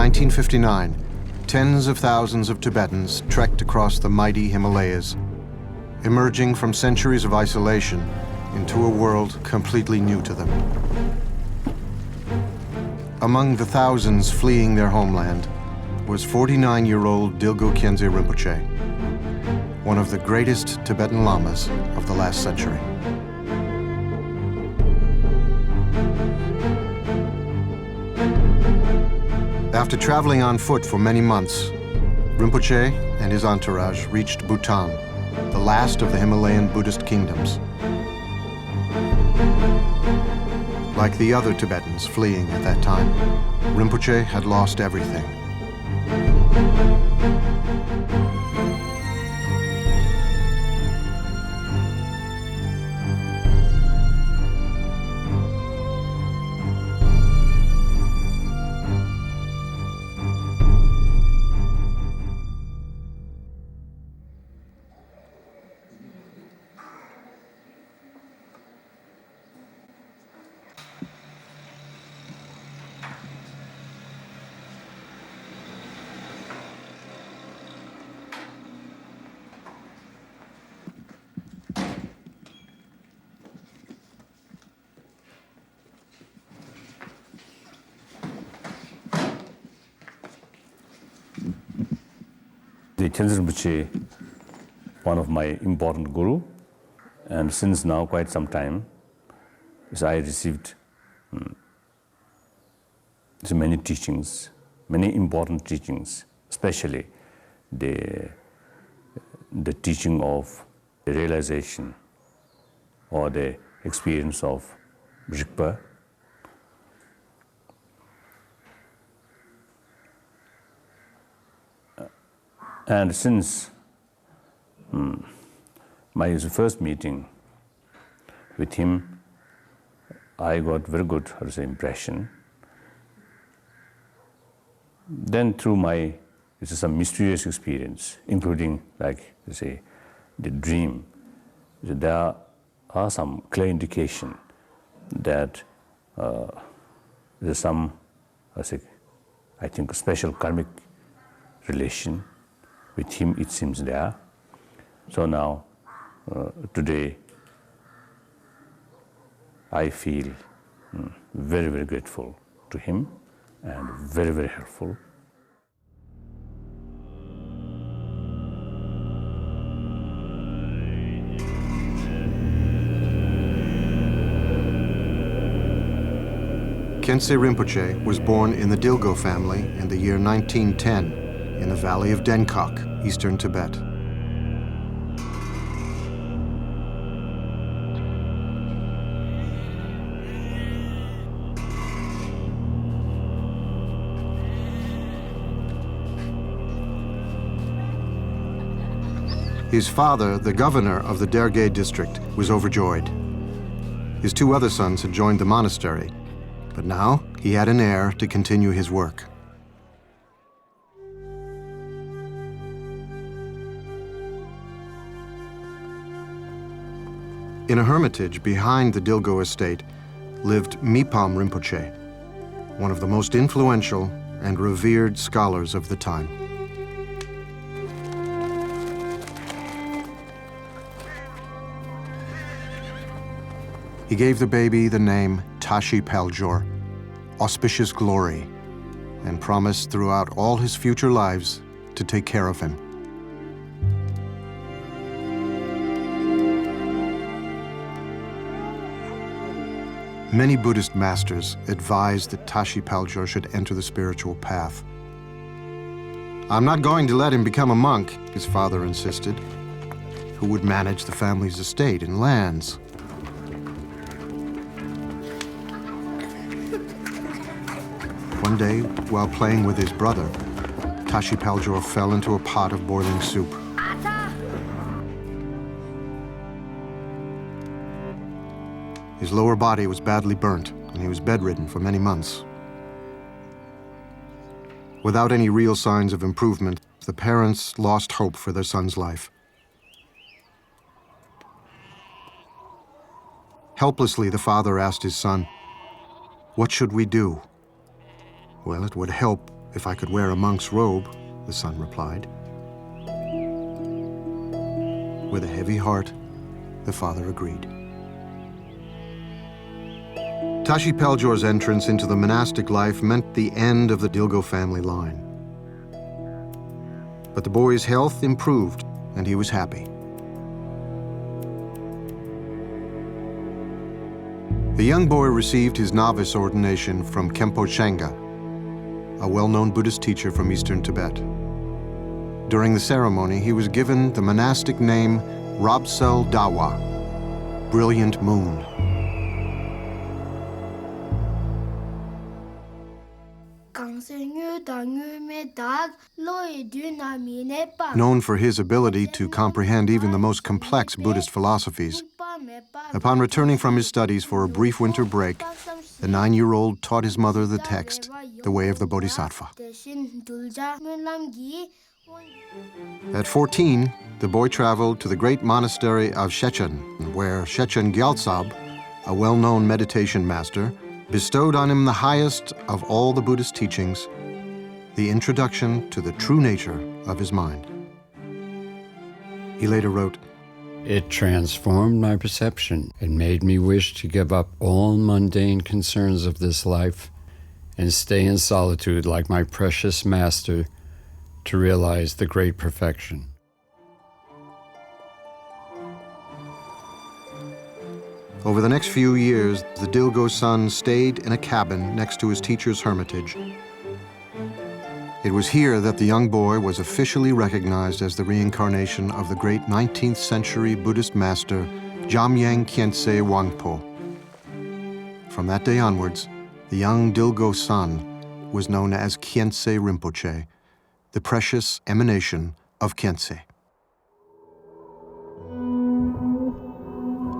1959, tens of thousands of Tibetans trekked across the mighty Himalayas, emerging from centuries of isolation into a world completely new to them. Among the thousands fleeing their homeland was 49-year-old DILGO KHYENTSE RINPOCHE, one of the greatest Tibetan lamas of the last century. After traveling on foot for many months, Rinpoche and his entourage reached Bhutan, the last of the Himalayan Buddhist kingdoms. Like the other Tibetans fleeing at that time, Rinpoche had lost everything. The KHYENTSE Rinpoche, one of my important guru, and since now quite some time, I received many teachings, many important teachings, especially the teaching of the realization or the experience of Rigpa. And since my first meeting with him, I got very good impression. Then through some mysterious experience, including the dream, there are some clear indication that there's some, I think, a special karmic relation with him, it seems there. So now, today, I feel very, very grateful to him and very, very helpful. KHYENTSE Rinpoche was born in the DILGO family in the year 1910 in the valley of Denkok, eastern Tibet. His father, the governor of the Derge district, was overjoyed. His two other sons had joined the monastery, but now he had an heir to continue his work. In a hermitage behind the DILGO estate lived Mipam Rinpoche, one of the most influential and revered scholars of the time. He gave the baby the name Tashi Paljor, auspicious glory, and promised throughout all his future lives to take care of him. Many Buddhist masters advised that Tashi Paljor should enter the spiritual path. "I'm not going to let him become a monk," his father insisted, who would manage the family's estate and lands. One day, while playing with his brother, Tashi Paljor fell into a pot of boiling soup. His lower body was badly burnt, and he was bedridden for many months. Without any real signs of improvement, the parents lost hope for their son's life. Helplessly, the father asked his son, "What should we do?" "Well, it would help If I could wear a monk's robe, the son replied. With a heavy heart, the father agreed. Tashi Pelgeor's entrance into the monastic life meant the end of the Dilgo family line. But the boy's health improved, and he was happy. The young boy received his novice ordination from Khenpo Shenga, a well-known Buddhist teacher from eastern Tibet. During the ceremony, he was given the monastic name Robsel Dawa, Brilliant Moon. Known for his ability to comprehend even the most complex Buddhist philosophies, upon returning from his studies for a brief winter break, the 9-year-old taught his mother the text, The Way of the Bodhisattva. At 14, the boy traveled to the great monastery of Shechen, where Shechen Gyaltsab, a well-known meditation master, bestowed on him the highest of all the Buddhist teachings, the introduction to the true nature of his mind. He later wrote, "It transformed my perception and made me wish to give up all mundane concerns of this life and stay in solitude like my precious master to realize the great perfection." Over the next few years, the Dilgo son stayed in a cabin next to his teacher's hermitage. It was here that the young boy was officially recognized as the reincarnation of the great 19th century Buddhist master, Jamyang Khyentse Wangpo. From that day onwards, the young Dilgo son was known as Khyentse Rinpoche, the precious emanation of Khyentse.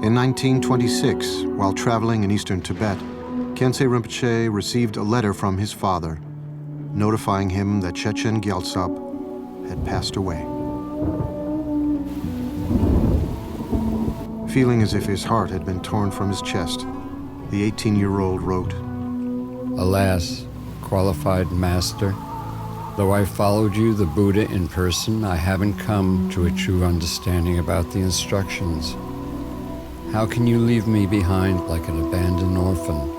In 1926, while traveling in eastern Tibet, Khyentse Rinpoche received a letter from his father, notifying him that Shechen Gyaltsab had passed away. Feeling as if his heart had been torn from his chest, the 18-year-old wrote, "Alas, qualified master, though I followed you, the Buddha, in person, I haven't come to a true understanding about the instructions. How can you leave me behind like an abandoned orphan?"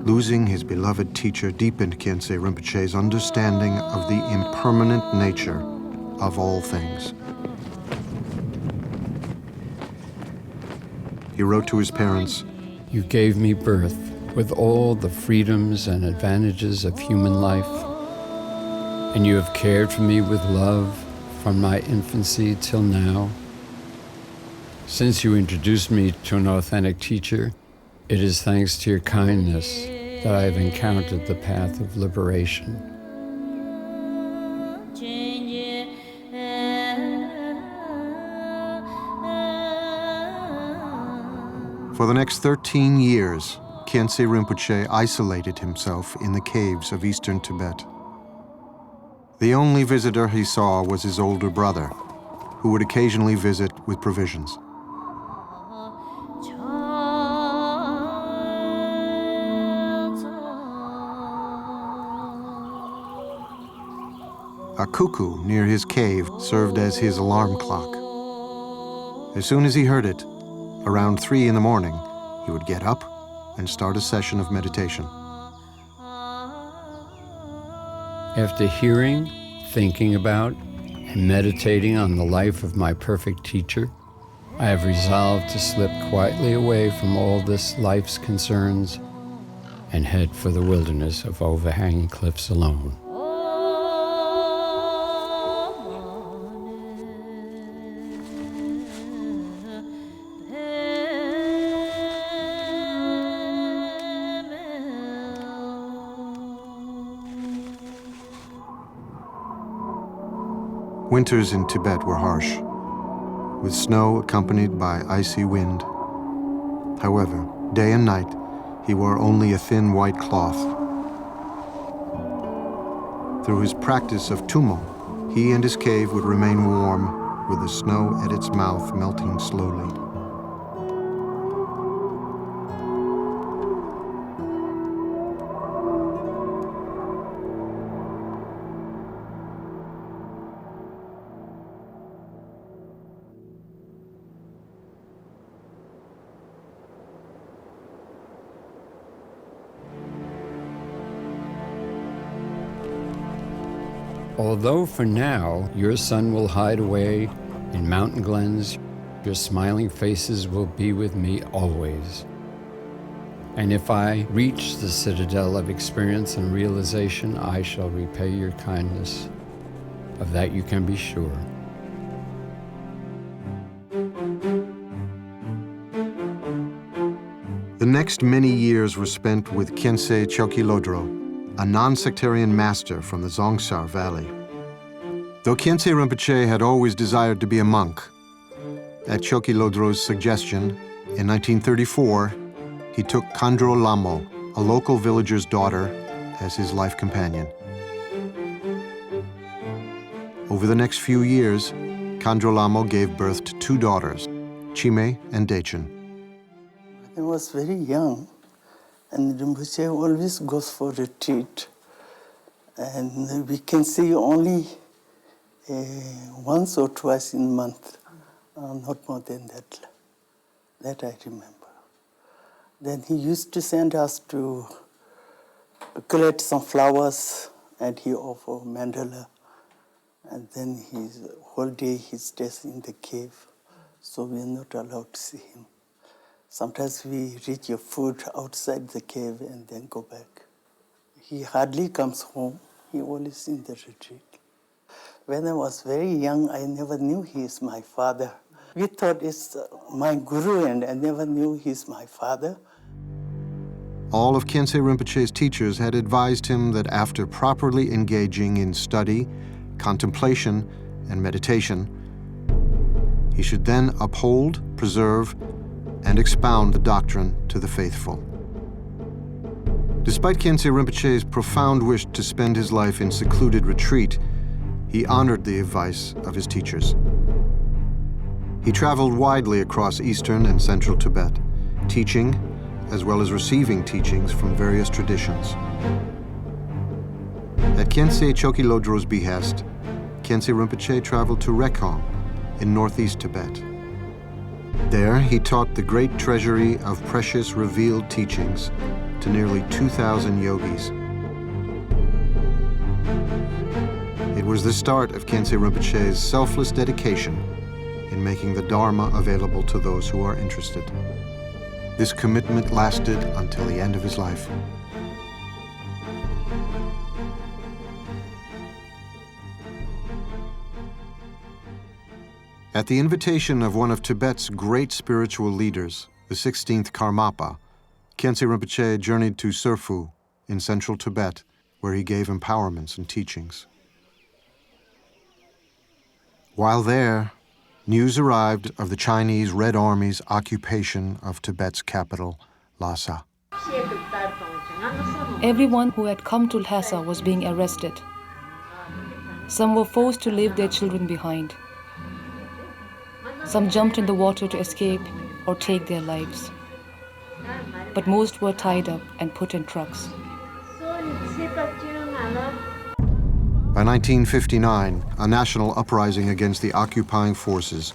Losing his beloved teacher deepened Khyentse Rinpoche's understanding of the impermanent nature of all things. He wrote to his parents, "You gave me birth with all the freedoms and advantages of human life, and you have cared for me with love from my infancy till now. Since you introduced me to an authentic teacher, it is thanks to your kindness that I have encountered the path of liberation." For the next 13 years, Khyentse Rinpoche isolated himself in the caves of eastern Tibet. The only visitor he saw was his older brother, who would occasionally visit with provisions. A cuckoo near his cave served as his alarm clock. As soon as he heard it, around 3 in the morning, he would get up and start a session of meditation. After hearing, thinking about, and meditating on the life of my perfect teacher, I have resolved to slip quietly away from all this life's concerns and head for the wilderness of overhanging cliffs alone. Winters in Tibet were harsh, with snow accompanied by icy wind. However, day and night, he wore only a thin white cloth. Through his practice of tummo, he and his cave would remain warm, with the snow at its mouth melting slowly. Although for now your sun will hide away in mountain glens, your smiling faces will be with me always. And if I reach the citadel of experience and realization, I shall repay your kindness. Of that you can be sure. The next many years were spent with Khyentse Chokyi Lodro, a non-sectarian master from the Zongsar Valley. Though Khyentse Rinpoche had always desired to be a monk, at Chokyi Lodro's suggestion, in 1934, he took Khandro Lamo, a local villager's daughter, as his life companion. Over the next few years, Khandro Lamo gave birth to 2 daughters, Chime and Dechen. I was very young, and Rinpoche always goes for retreat. And we can see only once or twice in a month, not more than that. That I remember. Then he used to send us to collect some flowers, and he offered mandala. And then his whole day he stays in the cave, so we are not allowed to see him. Sometimes we reach your food outside the cave and then go back. He hardly comes home. He always in the retreat. When I was very young, I never knew he is my father. We thought it's my guru, and I never knew he's my father. All of Khyentse Rinpoche's teachers had advised him that after properly engaging in study, contemplation, and meditation, he should then uphold, preserve, and expound the doctrine to the faithful. Despite Khyentse Rinpoche's profound wish to spend his life in secluded retreat, he honored the advice of his teachers. He traveled widely across eastern and central Tibet, teaching as well as receiving teachings from various traditions. At Khyentse Chokyi Lodro's behest, Khyentse Rinpoche traveled to Rekong in northeast Tibet. There, he taught the great treasury of precious revealed teachings to nearly 2,000 yogis. It was the start of Khyentse Rinpoche's selfless dedication in making the Dharma available to those who are interested. This commitment lasted until the end of his life. At the invitation of one of Tibet's great spiritual leaders, the 16th Karmapa, Khyentse Rinpoche journeyed to Serphu in central Tibet, where he gave empowerments and teachings. While there, news arrived of the Chinese Red Army's occupation of Tibet's capital, Lhasa. Everyone who had come to Lhasa was being arrested. Some were forced to leave their children behind. Some jumped in the water to escape or take their lives. But most were tied up and put in trucks. By 1959, a national uprising against the occupying forces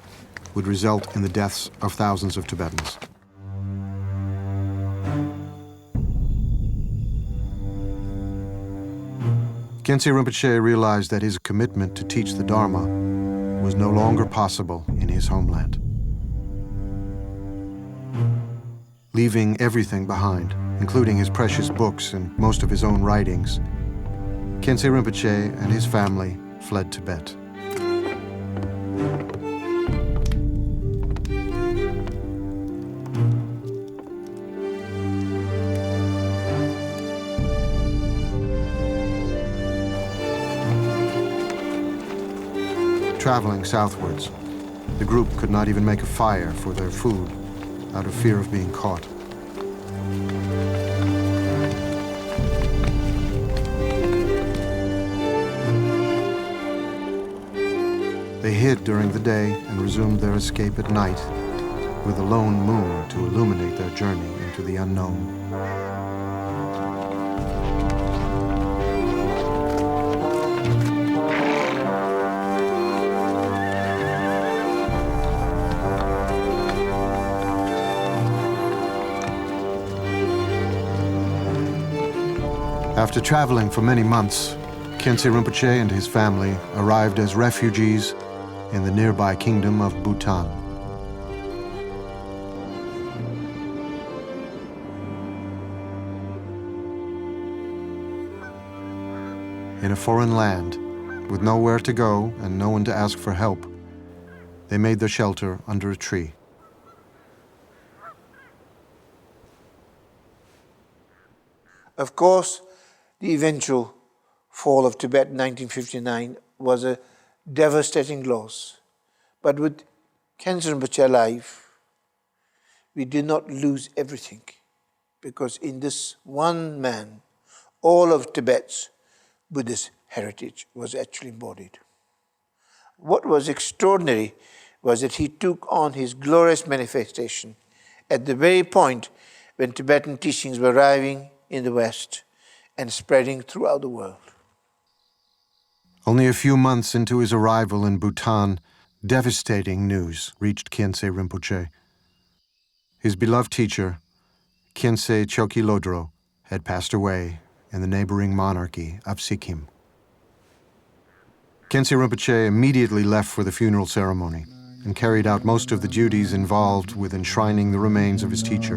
would result in the deaths of thousands of Tibetans. Khyentse Rinpoche realized that his commitment to teach the Dharma was no longer possible in his homeland. Leaving everything behind, including his precious books and most of his own writings, Khyentse Rinpoche and his family fled Tibet. Traveling southwards, the group could not even make a fire for their food out of fear of being caught. They hid during the day and resumed their escape at night, with a lone moon to illuminate their journey into the unknown. After traveling for many months, Khyentse Rinpoche and his family arrived as refugees in the nearby kingdom of Bhutan. In a foreign land, with nowhere to go and no one to ask for help, they made their shelter under a tree. Of course, the eventual fall of Tibet in 1959 was a devastating loss. But with Khyentse Rinpoche alive, we did not lose everything, because in this one man, all of Tibet's Buddhist heritage was actually embodied. What was extraordinary was that he took on his glorious manifestation at the very point when Tibetan teachings were arriving in the West and spreading throughout the world. Only a few months into his arrival in Bhutan, devastating news reached Khyentse Rinpoche. His beloved teacher, Khyentse Choki Lodro, had passed away in the neighboring monarchy of Sikkim. Khyentse Rinpoche immediately left for the funeral ceremony and carried out most of the duties involved with enshrining the remains of his teacher.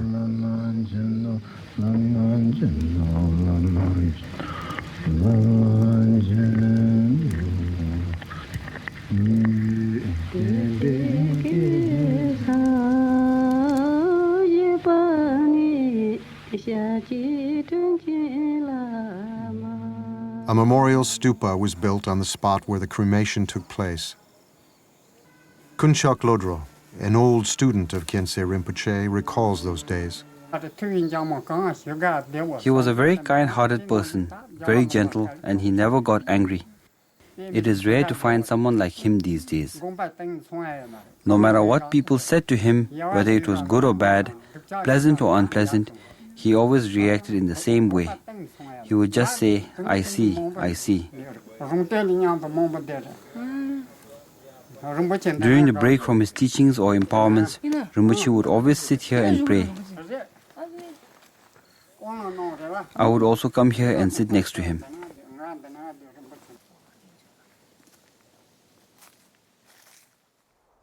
A memorial stupa was built on the spot where the cremation took place. Kunchok Lodro, an old student of Khyentse Rinpoche, recalls those days. He was a very kind-hearted person, very gentle, and he never got angry. It is rare to find someone like him these days. No matter what people said to him, whether it was good or bad, pleasant or unpleasant, he always reacted in the same way. He would just say, "I see, I see." During the break from his teachings or empowerments, Rinpoche would always sit here and pray. I would also come here and sit next to him.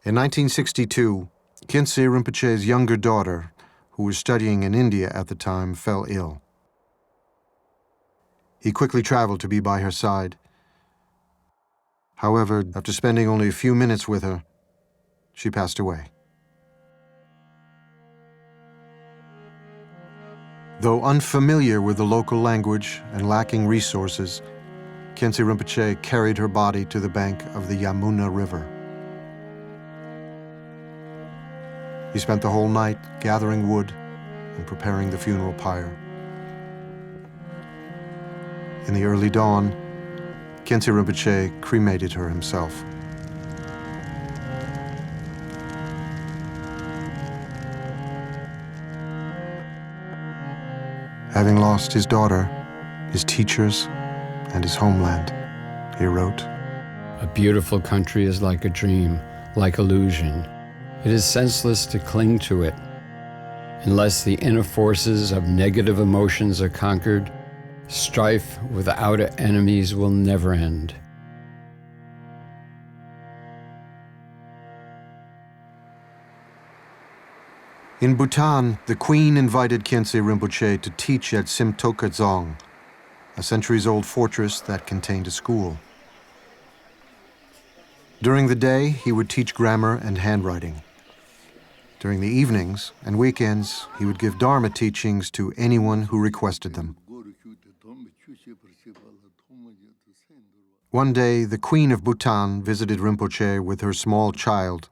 In 1962, Khyentse Rinpoche's younger daughter, who was studying in India at the time, fell ill. He quickly traveled to be by her side. However, after spending only a few minutes with her, she passed away. Though unfamiliar with the local language and lacking resources, Khyentse Rinpoche carried her body to the bank of the Yamuna River. He spent the whole night gathering wood and preparing the funeral pyre. In the early dawn, Khyentse Rinpoche cremated her himself. Having lost his daughter, his teachers, and his homeland, he wrote, "A beautiful country is like a dream, like illusion. It is senseless to cling to it. Unless the inner forces of negative emotions are conquered, strife with outer enemies will never end." In Bhutan, the Queen invited Khyentse Rinpoche to teach at Simtoka Dzong, a centuries-old fortress that contained a school. During the day, he would teach grammar and handwriting. During the evenings and weekends, he would give Dharma teachings to anyone who requested them. One day, the Queen of Bhutan visited Rinpoche with her small child,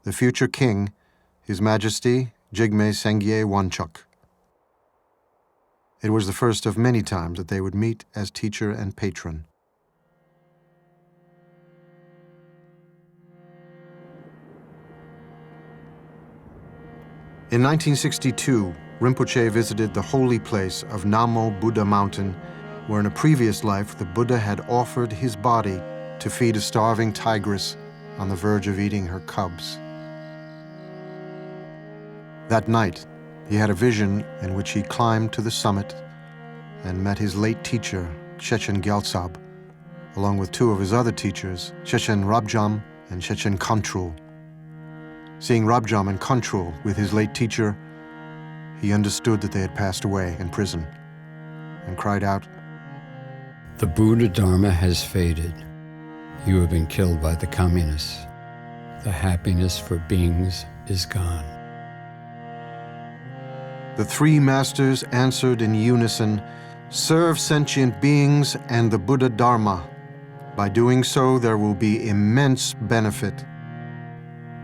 the future king, His Majesty Jigme Sengye Wanchuk. It was the first of many times that they would meet as teacher and patron. In 1962, Rinpoche visited the holy place of Namo Buddha Mountain, where in a previous life the Buddha had offered his body to feed a starving tigress on the verge of eating her cubs. That night, he had a vision in which he climbed to the summit and met his late teacher, Chechen Gyaltsab, along with two of his other teachers, Chechen Rabjam and Chechen Kantrul. Seeing Rabjam and Kantrul with his late teacher, he understood that they had passed away in prison and cried out, The Buddha Dharma has faded. You have been killed by the communists. The happiness for beings is gone. The three masters answered in unison, Serve sentient beings and the Buddha Dharma. By doing so, there will be immense benefit.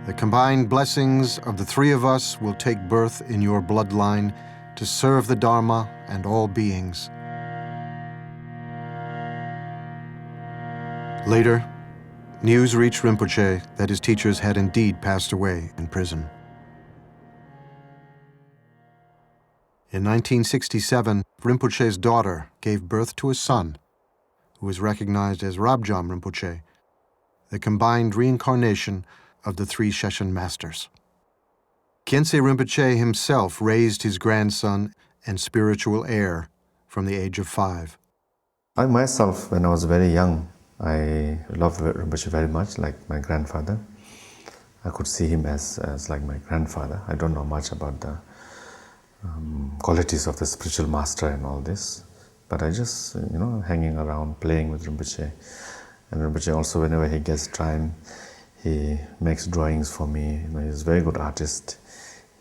The combined blessings of the three of us will take birth in your bloodline to serve the Dharma and all beings. Later, news reached Rinpoche that his teachers had indeed passed away in prison. In 1967, Rinpoche's daughter gave birth to a son, who was recognized as Rabjam Rinpoche, the combined reincarnation of the three Chechen masters. Khyentse Rinpoche himself raised his grandson and spiritual heir from the age of 5. I myself, when I was very young, I loved Rinpoche very much, like my grandfather. I could see him as like my grandfather. I don't know much about the qualities of the spiritual master and all this, but I just, hanging around, playing with Rinpoche. And Rinpoche also, whenever he gets time, he makes drawings for me. He's a very good artist.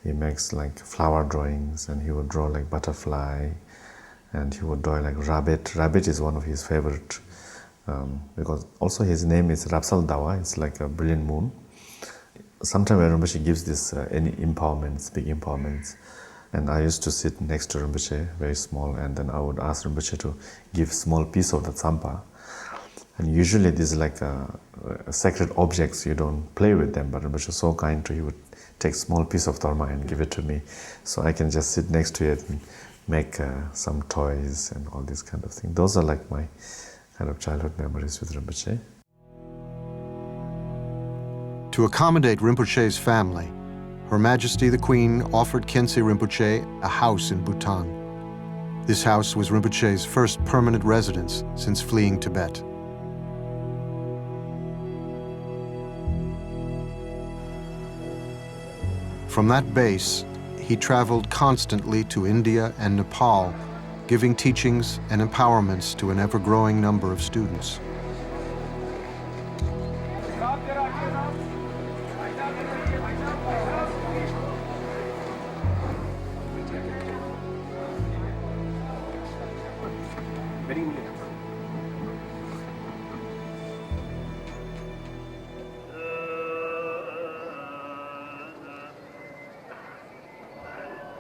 He makes like flower drawings, and he would draw like butterfly, and he would draw like rabbit. Rabbit is one of his favorite, because also his name is Rapsal Dawa. It's like a brilliant moon. Sometimes when Rinpoche gives this any empowerments, big empowerments, and I used to sit next to Rinpoche, very small, and then I would ask Rinpoche to give small piece of the tsampa. And usually these are like sacred objects, you don't play with them, but Rinpoche was so kind to, he would take small piece of dharma and give it to me, so I can just sit next to it and make some toys and all these kind of things. Those are like my kind of childhood memories with Rinpoche. To accommodate Rinpoche's family, Her Majesty the Queen offered Khyentse Rinpoche a house in Bhutan. This house was Rinpoche's first permanent residence since fleeing Tibet. From that base, he traveled constantly to India and Nepal, giving teachings and empowerments to an ever-growing number of students.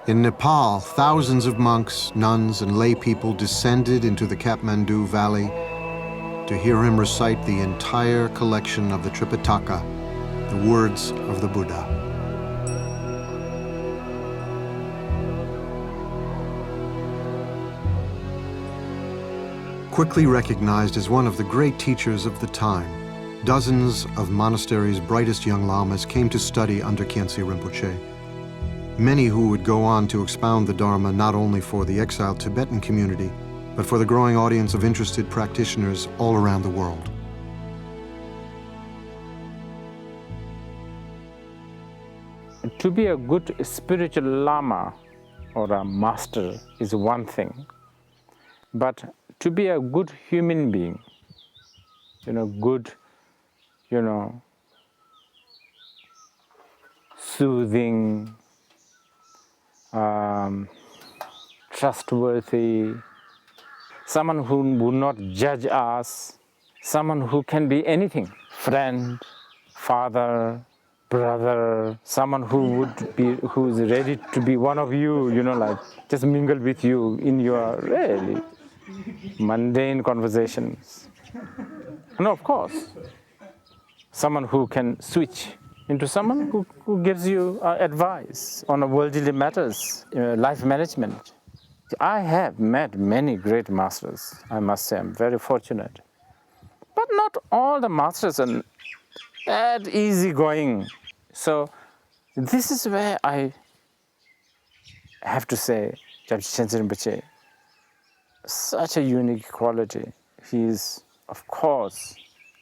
In Nepal, thousands of monks, nuns, and lay people descended into the Kathmandu Valley to hear him recite the entire collection of the Tripitaka, the words of the Buddha. Quickly recognized as one of the great teachers of the time, dozens of monasteries' brightest young lamas came to study under Khyentse Rinpoche. Many who would go on to expound the Dharma not only for the exiled Tibetan community, but for the growing audience of interested practitioners all around the world. To be a good spiritual lama or a master is one thing, but to be a good human being, good, soothing, trustworthy, someone who would not judge us, someone who can be anything, friend, father, brother, someone who is ready to be one of you, like just mingle with you in your really mundane conversations. And of course, someone who can switch into someone who gives you advice on worldly matters, life management. I have met many great masters, I must say. I'm very fortunate. But not all the masters are that easygoing. So this is where I have to say, Jabji Khyentse Rinpoche, such a unique quality. He is, of course,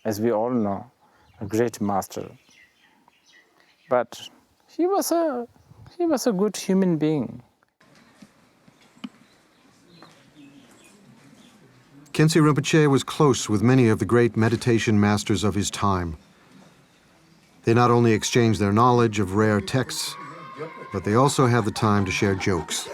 as we all know, a great master. But he was a good human being. Khyentse Rinpoche was close with many of the great meditation masters of his time. They not only exchanged their knowledge of rare texts, but they also had the time to share jokes.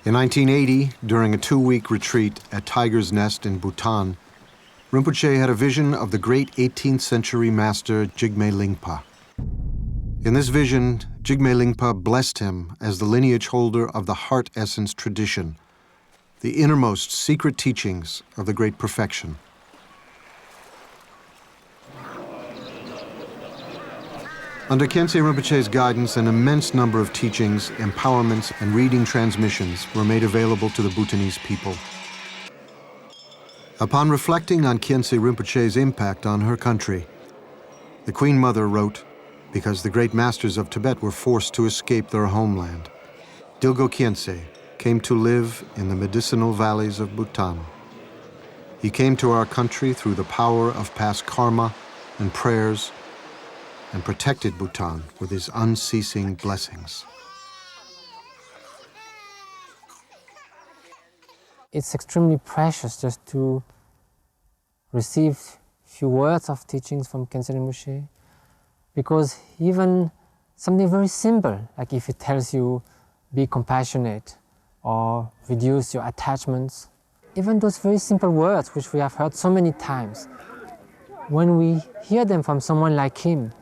In 1980, during a 2-week retreat at Tiger's Nest in Bhutan, Rinpoche had a vision of the great 18th century master Jigme Lingpa. In this vision, Jigme Lingpa blessed him as the lineage holder of the heart essence tradition, the innermost secret teachings of the great perfection. Under Khyentse Rinpoche's guidance, an immense number of teachings, empowerments, and reading transmissions were made available to the Bhutanese people. Upon reflecting on Khyentse Rinpoche's impact on her country, the Queen Mother wrote, because the great masters of Tibet were forced to escape their homeland, Dilgo Khyentse came to live in the medicinal valleys of Bhutan. He came to our country through the power of past karma and prayers, and protected Bhutan with his unceasing blessings. It's extremely precious just to receive few words of teachings from Khyentse Rinpoche, because even something very simple, like if it tells you be compassionate or reduce your attachments, even those very simple words which we have heard so many times, when we hear them from someone like him,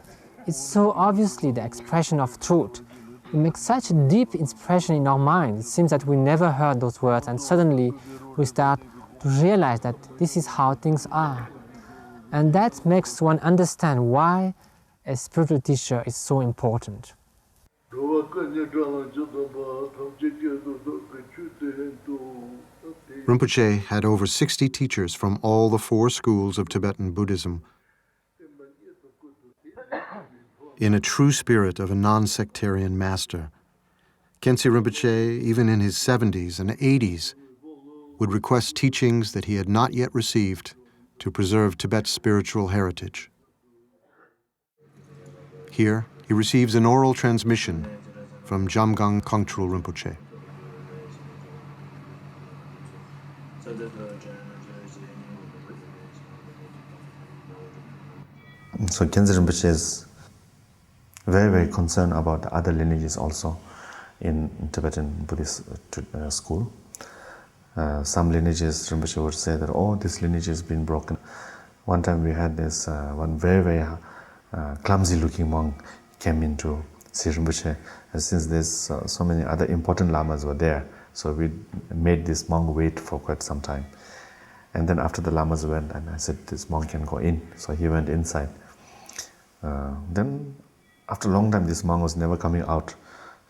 it's so obviously the expression of truth. It makes such a deep impression in our mind. It seems that we never heard those words, and suddenly we start to realize that this is how things are. And that makes one understand why a spiritual teacher is so important. Rinpoche had over 60 teachers from all the 4 schools of Tibetan Buddhism. In a true spirit of a non-sectarian master, Khyentse Rinpoche, even in his 70s and 80s, would request teachings that he had not yet received to preserve Tibet's spiritual heritage. Here, he receives an oral transmission from Jamgang Kongtrul Rinpoche. So Khyentse Rinpoche is very, very concerned about the other lineages also in Tibetan Buddhist school. Some lineages, Rinpoche would say that, oh, this lineage has been broken. One time we had this one very, very clumsy-looking monk came into see Rinpoche, and since there's so many other important lamas were there, so we made this monk wait for quite some time. And then after the lamas went, and I said, this monk can go in. So he went inside. Then after a long time, this monk was never coming out.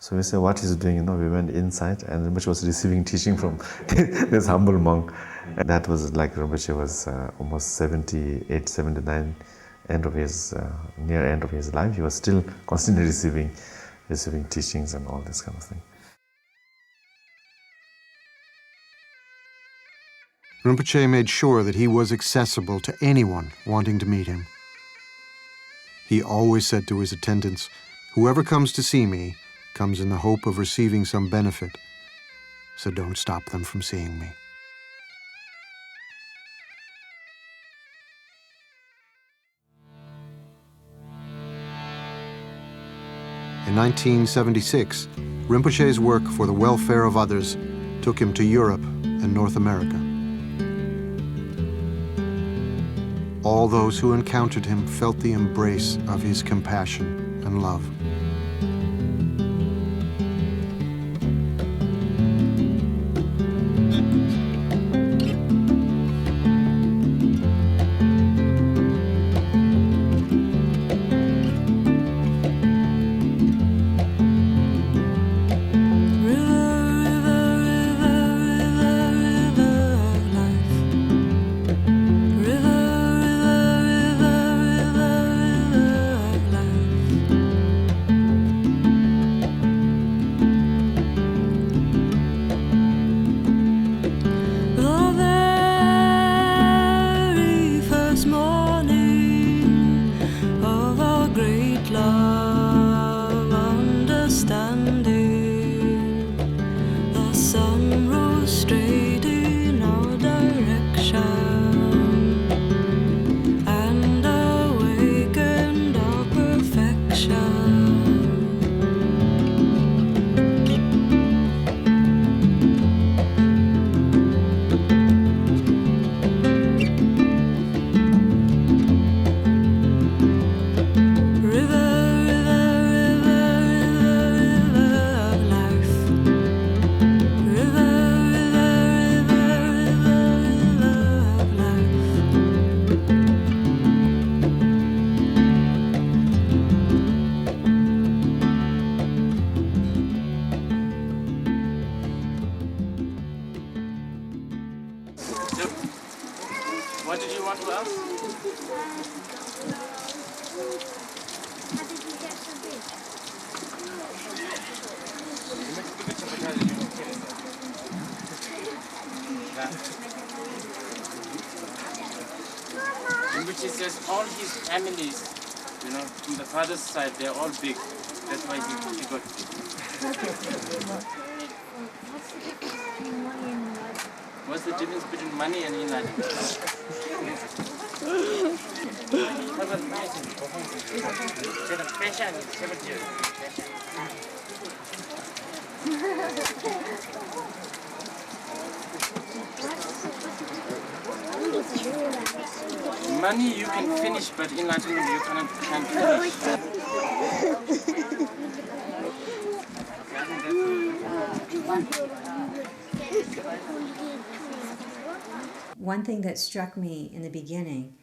So we say, what he's doing, we went inside and Rinpoche was receiving teaching from this humble monk. And that was like Rinpoche was almost 78, 79, near end of his life. He was still constantly receiving teachings and all this kind of thing. Rinpoche made sure that he was accessible to anyone wanting to meet him. He always said to his attendants, "Whoever comes to see me comes in the hope of receiving some benefit, so don't stop them from seeing me." In 1976, Rinpoche's work for the welfare of others took him to Europe and North America. All those who encountered him felt the embrace of his compassion and love. What did you want to ask? In which he says all his families, from the father's side, they're all big. That's why he got big. What's the difference between money and enlightenment? Money you can finish, but enlightenment you can't finish. One thing that struck me in the beginning,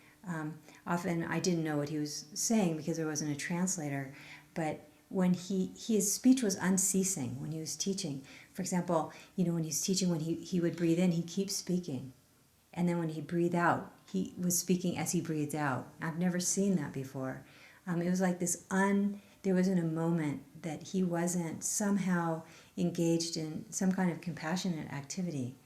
often I didn't know what he was saying because there wasn't a translator, but when his speech was unceasing when he was teaching. For example, when he was teaching, when he would breathe in, he'd keep speaking. And then when he breathed out, he was speaking as he breathed out. I've never seen that before. It was like there wasn't a moment that he wasn't somehow engaged in some kind of compassionate activity.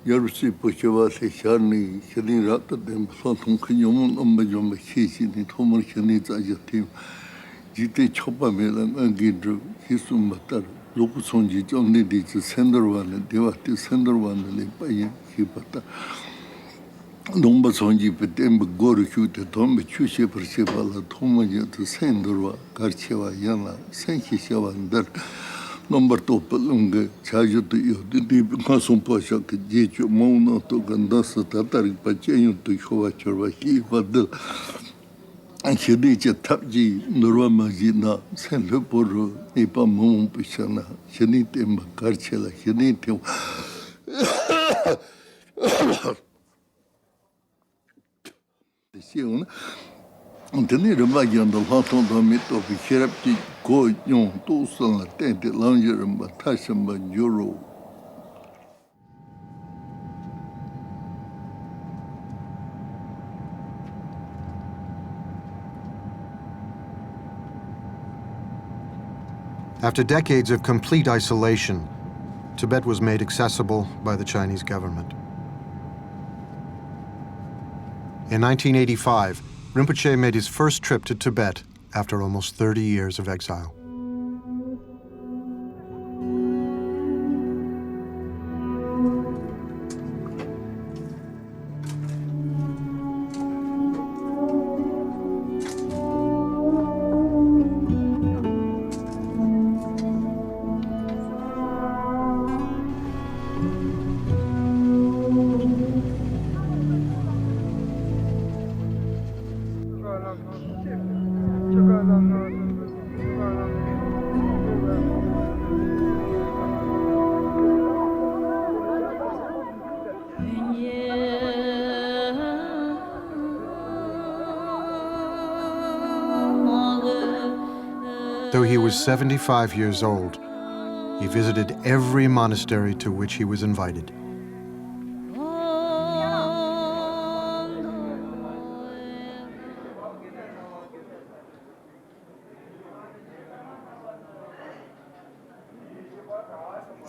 Yarsi Pocheva Shani, Shani Rata, them Sotum Kinyamun, Umbajum, Shishini, Tomar Shanita Yatim, Jite Chopamel and Gidru, Hisumbatar, Lopusonji, only did the sender one, Devati sender one, Lepayan, Hipata. Lombasonji, Petemba, Goruku, the Tomba Chushe Persevala, Tomaya, the Senderwa, Garcheva Yana, Sankishava, and that. Number two, Palunga, Chajo to you, the deep Masumposha, Jicho, Mona to Gandasa, Tatari, Pachayo to Hovachavahi, Vadil, and Shadicha Tapji, Nuramazina, San Leporo, Nipa Mum Pishana, Shanitim, Karchela, Shanitim. 시오나 안테네 르바기안도 하톤도 미토 비케랍티 고용 또스나 텐데 랑저름 타심바 유로. After decades of complete isolation, Tibet was made accessible by the Chinese government. In 1985, Rinpoche made his first trip to Tibet after almost 30 years of exile. Though he was 75 years old, he visited every monastery to which he was invited.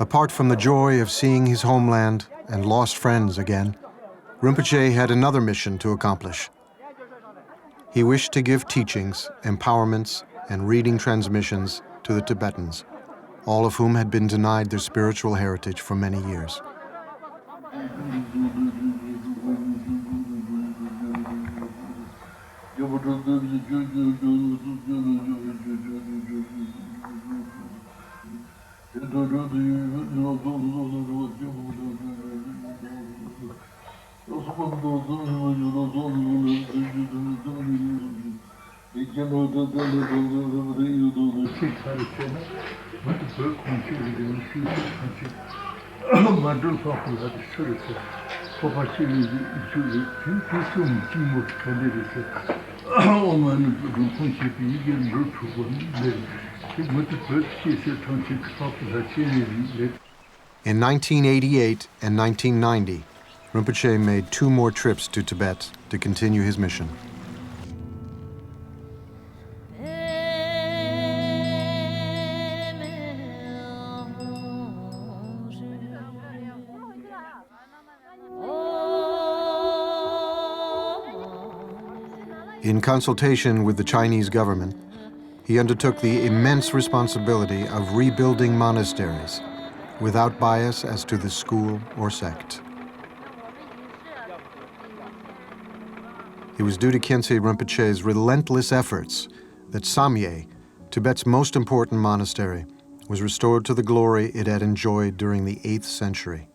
Apart from the joy of seeing his homeland and lost friends again, Rinpoche had another mission to accomplish. He wished to give teachings, empowerments, and reading transmissions to the Tibetans, all of whom had been denied their spiritual heritage for many years. In 1988 and 1990, Rinpoche made 2 more trips to Tibet to continue his mission. In consultation with the Chinese government, he undertook the immense responsibility of rebuilding monasteries without bias as to the school or sect. It was due to Khyentse Rinpoche's relentless efforts that Samye, Tibet's most important monastery, was restored to the glory it had enjoyed during the 8th century.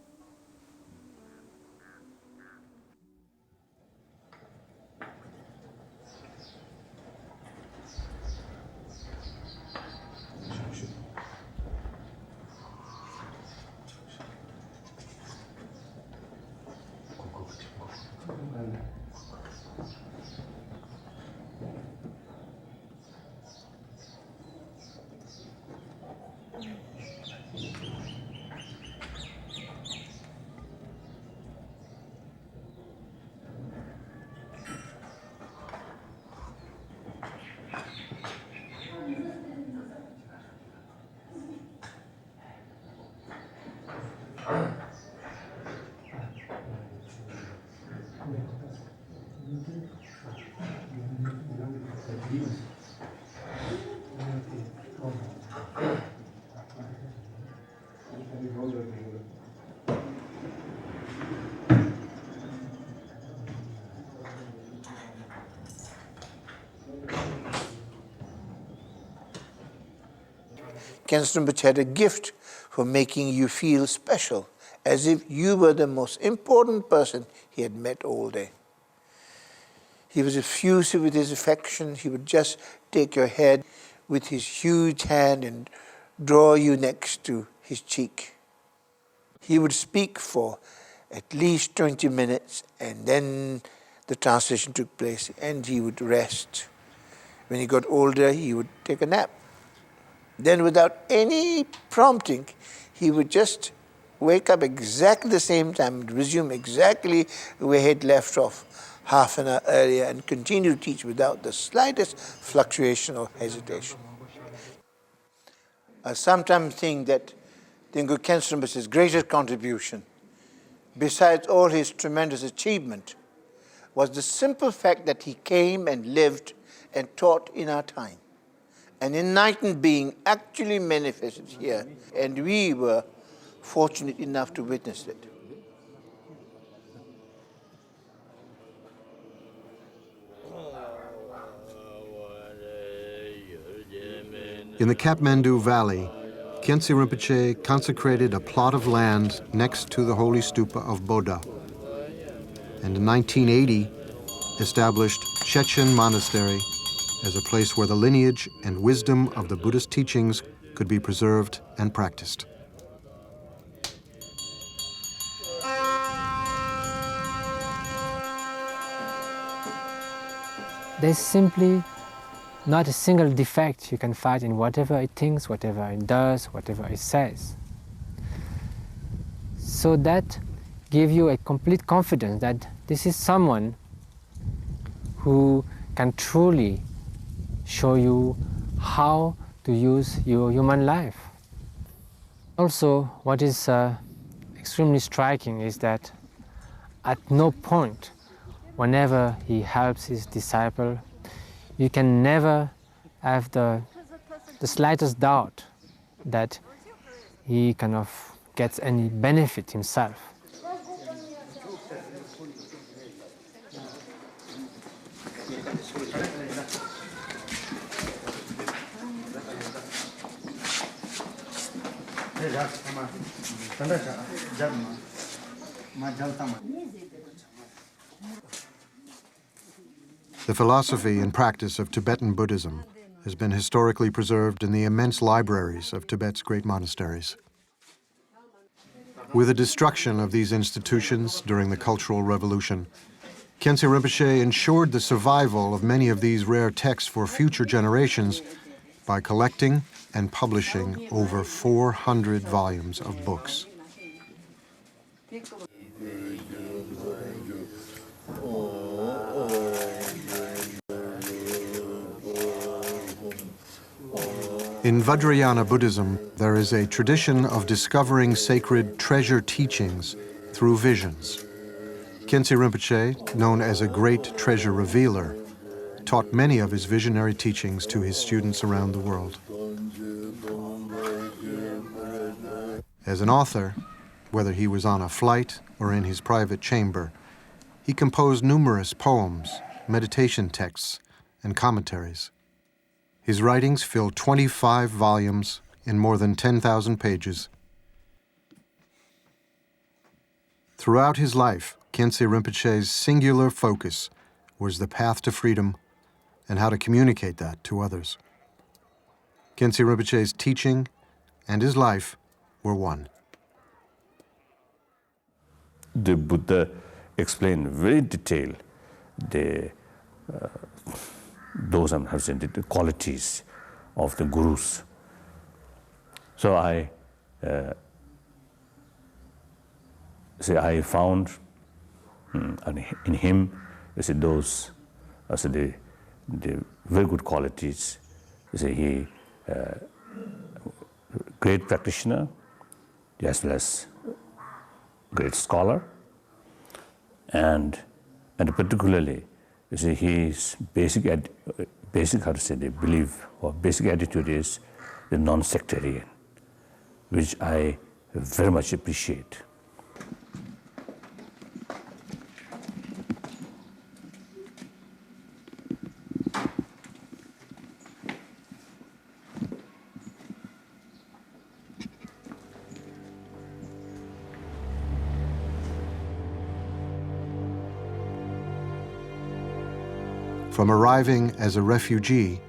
Khyentse Rinpoche had a gift for making you feel special, as if you were the most important person he had met all day. He was effusive with his affection. He would just take your head with his huge hand and draw you next to his cheek. He would speak for at least 20 minutes, and then the translation took place, and he would rest. When he got older, he would take a nap. Then without any prompting, he would just wake up exactly the same time and resume exactly where he had left off half an hour earlier and continue to teach without the slightest fluctuation or hesitation. I sometimes think that DILGO KHYENTSE RINPOCHE's greatest contribution, besides all his tremendous achievement, was the simple fact that he came and lived and taught in our time. An enlightened being actually manifested here, and we were fortunate enough to witness it. In the Kathmandu Valley, Khyentse Rinpoche consecrated a plot of land next to the holy stupa of Bodha, and in 1980 established Chechen Monastery as a place where the lineage and wisdom of the Buddhist teachings could be preserved and practiced. There's simply not a single defect you can find in whatever it thinks, whatever it does, whatever it says. So that gives you a complete confidence that this is someone who can truly show you how to use your human life. Also, what is extremely striking is that at no point, whenever he helps his disciple, you can never have the slightest doubt that he kind of gets any benefit himself. The philosophy and practice of Tibetan Buddhism has been historically preserved in the immense libraries of Tibet's great monasteries. With the destruction of these institutions during the Cultural Revolution, Khyentse Rinpoche ensured the survival of many of these rare texts for future generations by collecting and publishing over 400 volumes of books. In Vajrayana Buddhism, there is a tradition of discovering sacred treasure teachings through visions. Khyentse Rinpoche, known as a great treasure revealer, taught many of his visionary teachings to his students around the world. As an author, whether he was on a flight or in his private chamber, he composed numerous poems, meditation texts, and commentaries. His writings fill 25 volumes in more than 10,000 pages. Throughout his life, Khyentse Rinpoche's singular focus was the path to freedom and how to communicate that to others. Khyentse Rinpoche's teaching and his life were one. The Buddha explained very detailed the qualities of the gurus. So I found in him those the very good qualities. He great practitioner as well as great scholar, and particularly his basic belief or basic attitude is the non-sectarian, which I very much appreciate. From arriving as a refugee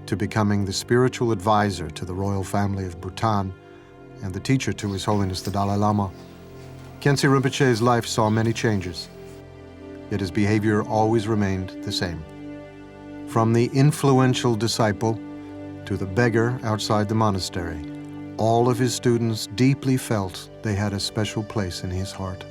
to becoming the spiritual advisor to the royal family of Bhutan and the teacher to His Holiness the Dalai Lama, Khyentse Rinpoche's life saw many changes. yet his behavior always remained the same. From the influential disciple to the beggar outside the monastery, all of his students deeply felt they had a special place in his heart.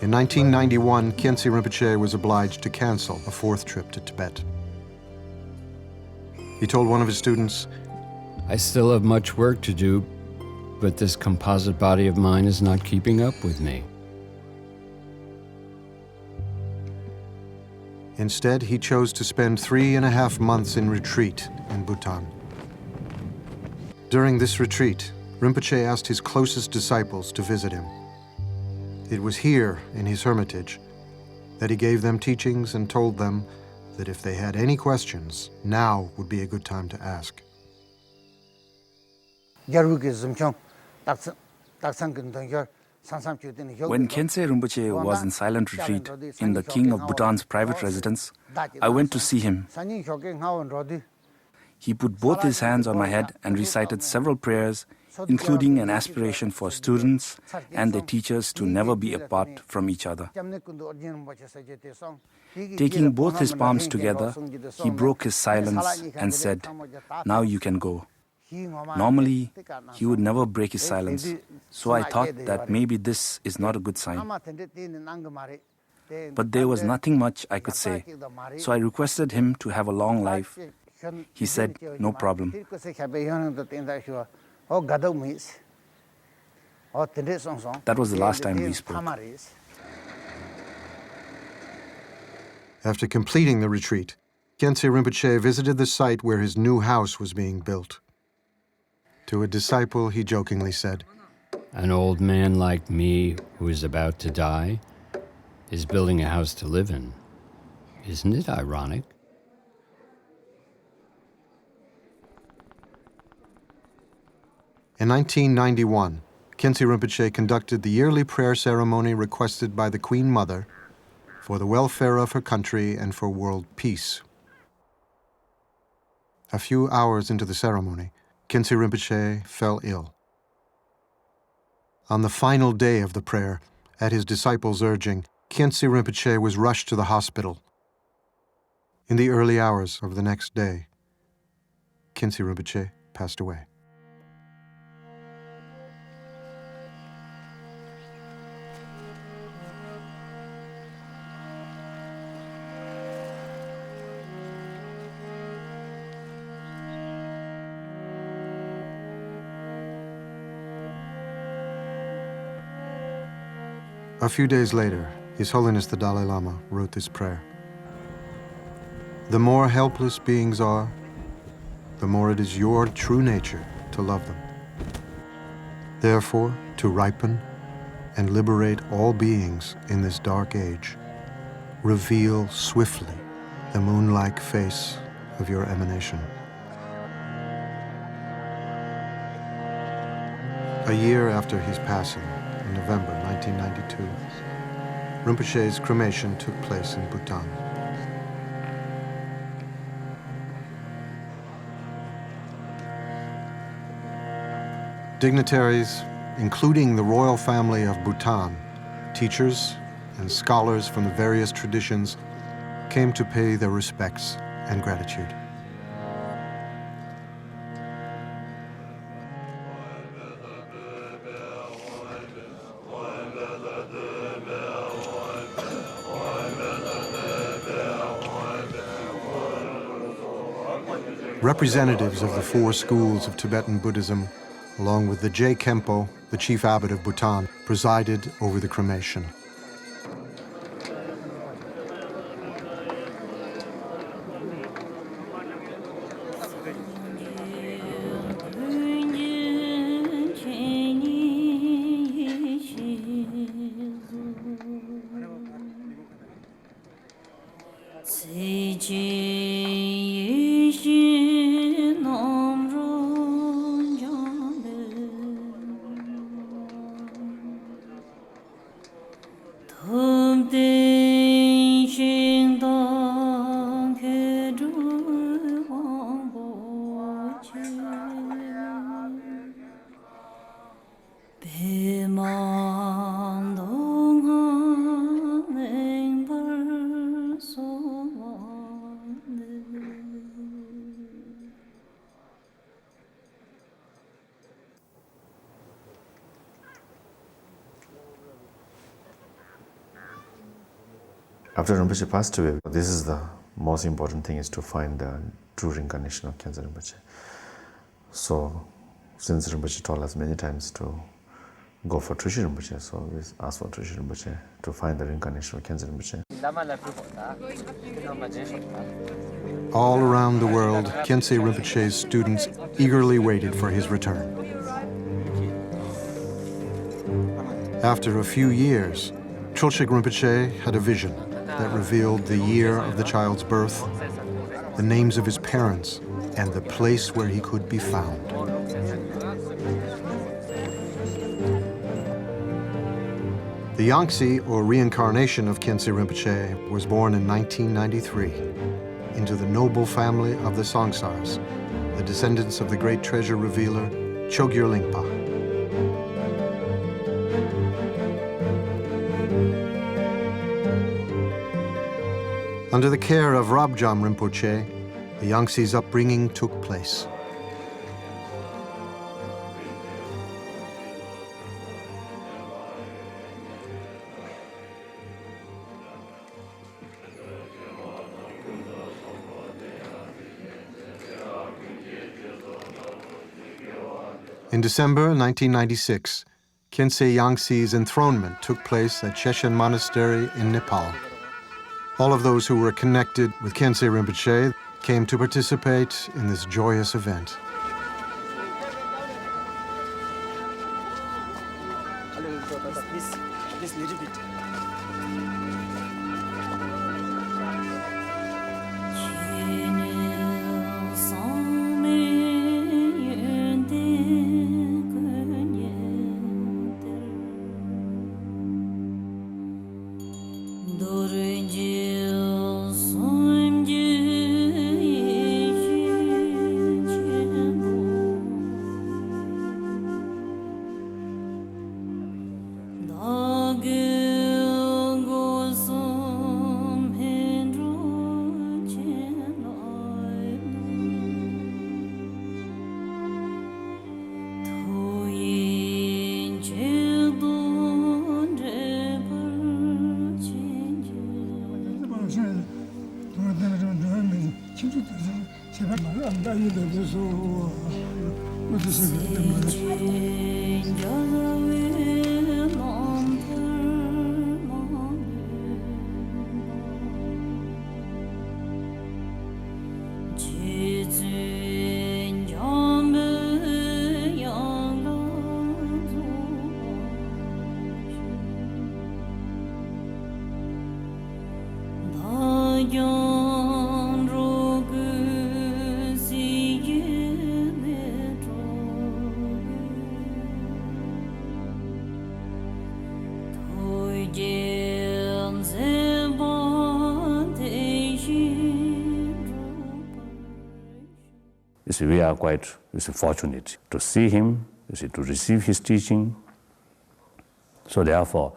In 1991, Khyentse Rinpoche was obliged to cancel a fourth trip to Tibet. He told one of his students, I still have much work to do, but this composite body of mine is not keeping up with me. Instead, he chose to spend 3.5 months in retreat in Bhutan. During this retreat, Rinpoche asked his closest disciples to visit him. It was here, in his hermitage, that he gave them teachings and told them that if they had any questions, now would be a good time to ask. When Khyentse Rinpoche was in silent retreat in the king of Bhutan's private residence, I went to see him. He put both his hands on my head and recited several prayers, including an aspiration for students and their teachers to never be apart from each other. Taking both his palms together, he broke his silence and said, "Now you can go." Normally, he would never break his silence, so I thought that maybe this is not a good sign. But there was nothing much I could say, so I requested him to have a long life. He said, "No problem." That was the last time we spoke. After completing the retreat, Khyentse Rinpoche visited the site where his new house was being built. To a disciple, he jokingly said, An old man like me who is about to die is building a house to live in. Isn't it ironic? In 1991, Khyentse Rinpoche conducted the yearly prayer ceremony requested by the Queen Mother for the welfare of her country and for world peace. A few hours into the ceremony, Khyentse Rinpoche fell ill. On the final day of the prayer, at his disciples' urging, Khyentse Rinpoche was rushed to the hospital. In the early hours of the next day, Khyentse Rinpoche passed away. A few days later, His Holiness the Dalai Lama wrote this prayer. The more helpless beings are, the more it is your true nature to love them. Therefore, to ripen and liberate all beings in this dark age, reveal swiftly the moon-like face of your emanation. A year after his passing, in November 1992, Rinpoche's cremation took place in Bhutan. Dignitaries, including the royal family of Bhutan, teachers and scholars from the various traditions, came to pay their respects and gratitude. Representatives of the four schools of Tibetan Buddhism, along with the Je Khenpo, the chief abbot of Bhutan, presided over the cremation. After Rinpoche passed away, this is the most important thing, is to find the true reincarnation of Khyentse Rinpoche. So, since Rinpoche told us many times to go for Trishul Rinpoche, so we asked for Trishul Rinpoche to find the reincarnation of Khyentse Rinpoche. All around the world, Khyentse Rinpoche's students eagerly waited for his return. After a few years, Trulshik Rinpoche had a vision that revealed the year of the child's birth, the names of his parents, and the place where he could be found. The Yangtze, or reincarnation of Khyentse Rinpoche, was born in 1993 into the noble family of the Songsars, the descendants of the great treasure revealer Chogyur Lingpa. Under the care of Rabjam Rinpoche, the Yangtze's upbringing took place. In December 1996, Khyentse Yangtze's enthronement took place at Chechen Monastery in Nepal. All of those who were connected with Khyentse Rinpoche came to participate in this joyous event. This little bit. We are quite fortunate to see him, to receive his teaching. So therefore,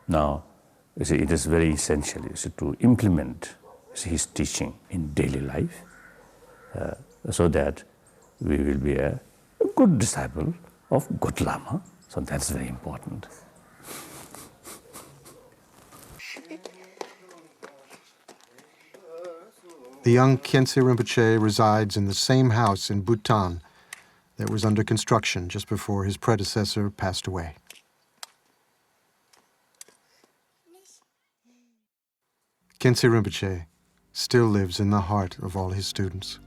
now it is very essential to implement his teaching in daily life, so that we will be a good disciple of good Lama. So that's very important. The young Khyentse Rinpoche resides in the same house in Bhutan that was under construction just before his predecessor passed away. Khyentse Rinpoche still lives in the heart of all his students.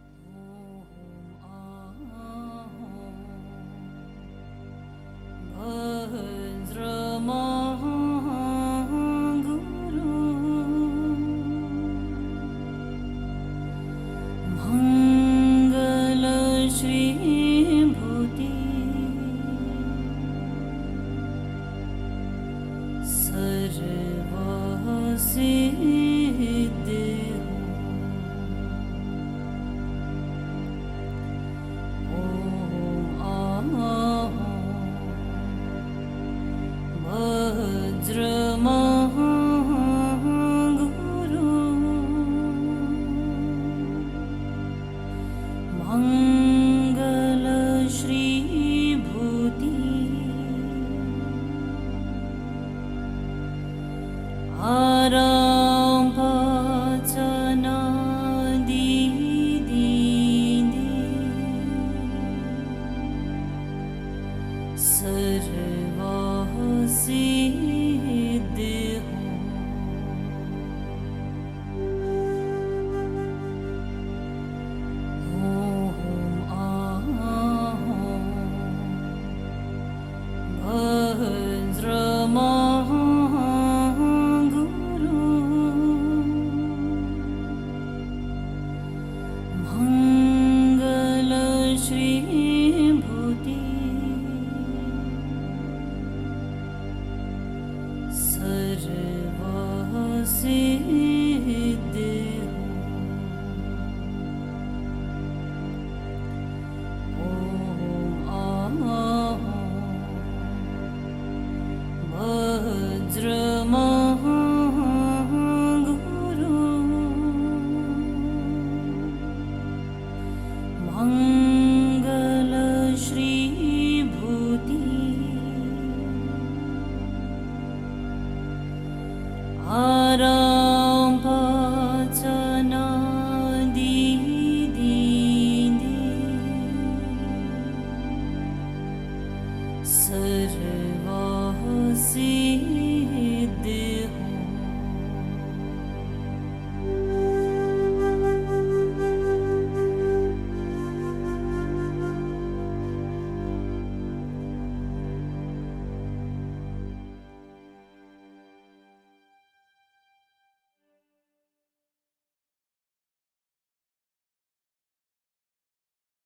Sir